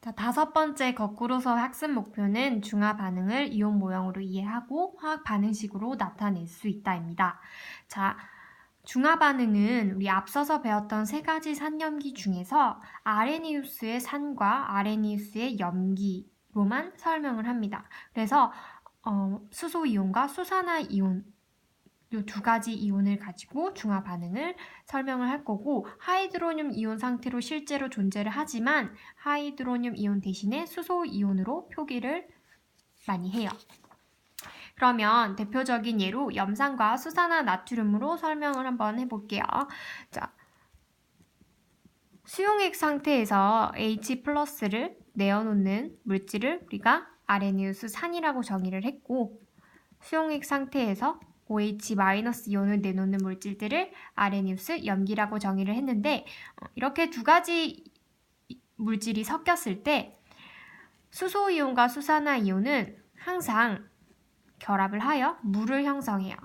자, 5번째 거꾸로서 학습 목표는 중화 반응을 이온 모형으로 이해하고 화학 반응식으로 나타낼 수 있다입니다. 자, 중화 반응은 우리 앞서서 배웠던 3가지 산염기 중에서 아레니우스의 산과 아레니우스의 염기로만 설명을 합니다. 그래서 수소이온과 수산화이온 이 2가지 이온을 가지고 중화 반응을 설명을 할 거고, 하이드로늄 이온 상태로 실제로 존재를 하지만 하이드로늄 이온 대신에 수소 이온으로 표기를 많이 해요. 그러면 대표적인 예로 염산과 수산화 나트륨으로 설명을 한번 해볼게요. 자, 수용액 상태에서 H+를 내어놓는 물질을 우리가 아레니우스 산이라고 정의를 했고, 수용액 상태에서 OH- 이온을 내놓는 물질들을 아레니우스 염기라고 정의를 했는데, 이렇게 2가지 물질이 섞였을 때 수소이온과 수산화이온은 항상 결합을 하여 물을 형성해요.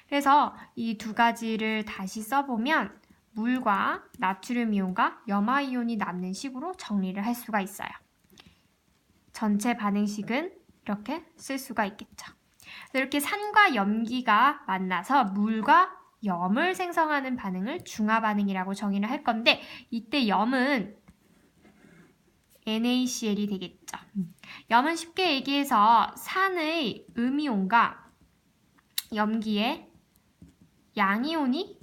그래서 이 2가지를 다시 써보면 물과 나트륨 이온과 염화이온이 남는 식으로 정리를 할 수가 있어요. 전체 반응식은 이렇게 쓸 수가 있겠죠. 이렇게 산과 염기가 만나서 물과 염을 생성하는 반응을 중화 반응이라고 정의를 할 건데, 이때 염은 NaCl이 되겠죠. 염은 쉽게 얘기해서 산의 음이온과 염기의 양이온이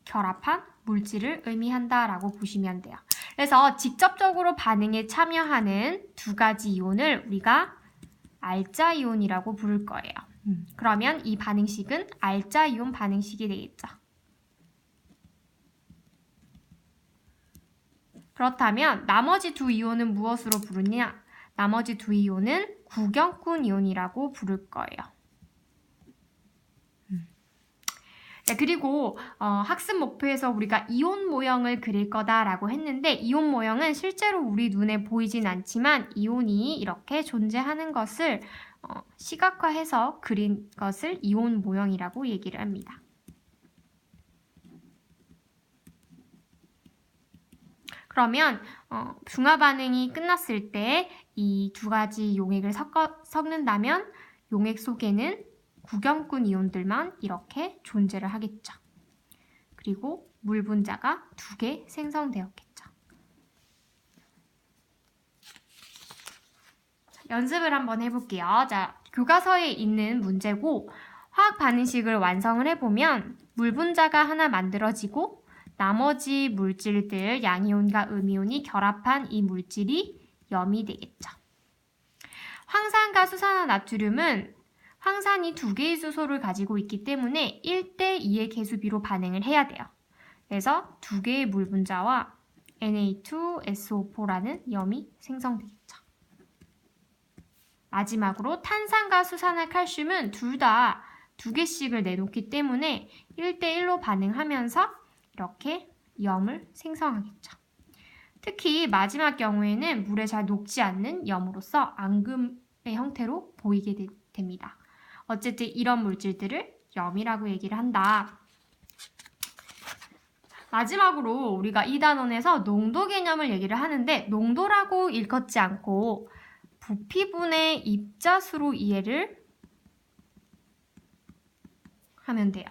결합한 물질을 의미한다라고 보시면 돼요. 그래서 직접적으로 반응에 참여하는 2가지 이온을 우리가 알자이온이라고 부를 거예요. 그러면 이 반응식은 알자이온 반응식이 되겠죠. 그렇다면 나머지 2 이온은 무엇으로 부르냐? 나머지 2 이온은 구경꾼 이온이라고 부를 거예요. 네, 그리고 학습 목표에서 우리가 이온 모형을 그릴 거다라고 했는데, 이온 모형은 실제로 우리 눈에 보이진 않지만 이온이 이렇게 존재하는 것을 시각화해서 그린 것을 이온 모형이라고 얘기를 합니다. 그러면 중화 반응이 끝났을 때 이 2가지 용액을 섞는다면 용액 속에는 구경꾼 이온들만 이렇게 존재를 하겠죠. 그리고 물 분자가 2개 생성되었겠죠. 연습을 한번 해볼게요. 자, 교과서에 있는 문제고, 화학 반응식을 완성을 해보면 물 분자가 하나 만들어지고 나머지 물질들 양이온과 음이온이 결합한 이 물질이 염이 되겠죠. 황산과 수산화 나트륨은 황산이 2개의 수소를 가지고 있기 때문에 1대2의 계수비로 반응을 해야 돼요. 그래서 2개의 물 분자와 Na2SO4라는 염이 생성되겠죠. 마지막으로 탄산과 수산화 칼슘은 둘 다 2개씩을 내놓기 때문에 1대1로 반응하면서 이렇게 염을 생성하겠죠. 특히 마지막 경우에는 물에 잘 녹지 않는 염으로서 앙금의 형태로 보이게 됩니다. 어쨌든 이런 물질들을 염이라고 얘기를 한다. 마지막으로 우리가 이 단원에서 농도 개념을 얘기를 하는데, 농도라고 일컫지 않고 부피분의 입자수로 이해를 하면 돼요.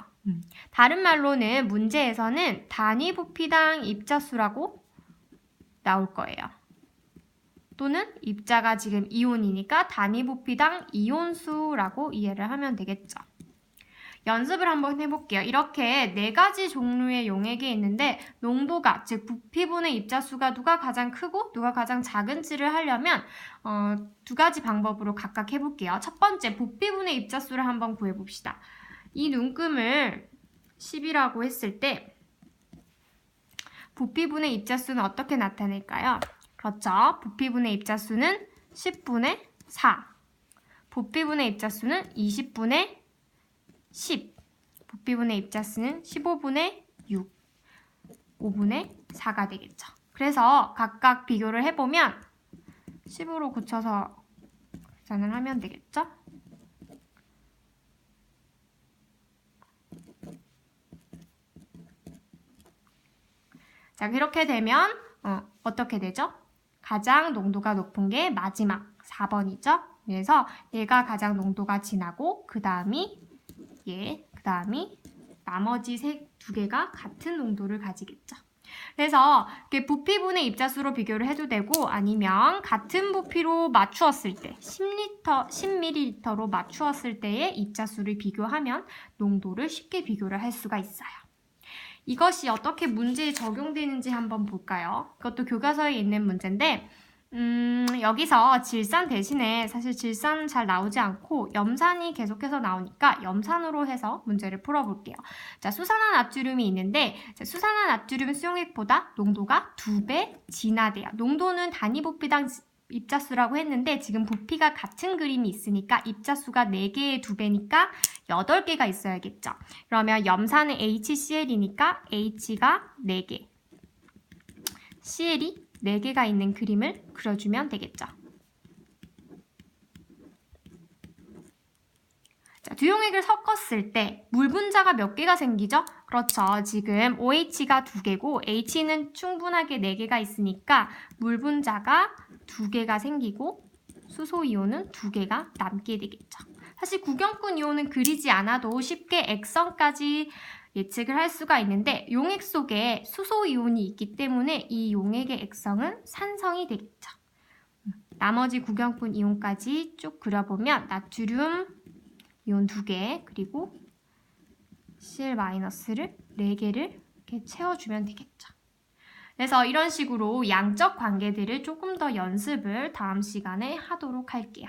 다른 말로는 문제에서는 단위 부피당 입자수라고 나올 거예요. 또는 입자가 지금 이온이니까 단위 부피당 이온수라고 이해를 하면 되겠죠. 연습을 한번 해볼게요. 이렇게 4가지 종류의 용액이 있는데, 농도가, 즉 부피분의 입자수가 누가 가장 크고 누가 가장 작은지를 하려면 2가지 방법으로 각각 해볼게요. 첫 번째, 부피분의 입자수를 한번 구해봅시다. 이 눈금을 10이라고 했을 때 부피분의 입자수는 어떻게 나타낼까요? 그렇죠. 부피분의 입자수는 10분의 4. 부피분의 입자수는 20분의 10. 부피분의 입자수는 15분의 6. 5분의 4가 되겠죠. 그래서 각각 비교를 해보면 10으로 고쳐서 계산을 하면 되겠죠. 자, 그렇게 되면 어떻게 되죠? 가장 농도가 높은 게 마지막 4번이죠. 그래서 얘가 가장 농도가 진하고 그 다음이 얘, 그 다음이 나머지 두 개가 같은 농도를 가지겠죠. 그래서 이렇게 부피분의 입자수로 비교를 해도 되고 아니면 같은 부피로 맞추었을 때 10ml로 맞추었을 때의 입자수를 비교하면 농도를 쉽게 비교를 할 수가 있어요. 이것이 어떻게 문제에 적용되는지 한번 볼까요? 이것도 교과서에 있는 문제인데 여기서 질산 대신에 사실 질산은 잘 나오지 않고 염산이 계속해서 나오니까 염산으로 해서 문제를 풀어볼게요. 자, 수산화나트륨이 있는데 수산화나트륨 수용액보다 농도가 2배 진하대요. 농도는 단위 부피당 입자수라고 했는데 지금 부피가 같은 그림이 있으니까 입자수가 4개의 2배니까 8개가 있어야겠죠. 그러면 염산은 HCl이니까 H가 4개, Cl이 4개가 있는 그림을 그려주면 되겠죠. 자, 두 용액을 섞었을 때 물 분자가 몇 개가 생기죠? 그렇죠. 지금 OH가 2개고 H는 충분하게 4개가 있으니까 물 분자가 2개가 생기고 수소이온은 2개가 남게 되겠죠. 사실 구경꾼 이온은 그리지 않아도 쉽게 액성까지 예측을 할 수가 있는데 용액 속에 수소이온이 있기 때문에 이 용액의 액성은 산성이 되겠죠. 나머지 구경꾼 이온까지 쭉 그려보면 나트륨 이온 2개 그리고 Cl-를 4개를 이렇게 채워주면 되겠죠. 그래서 이런 식으로 양적 관계들을 조금 더 연습을 다음 시간에 하도록 할게요.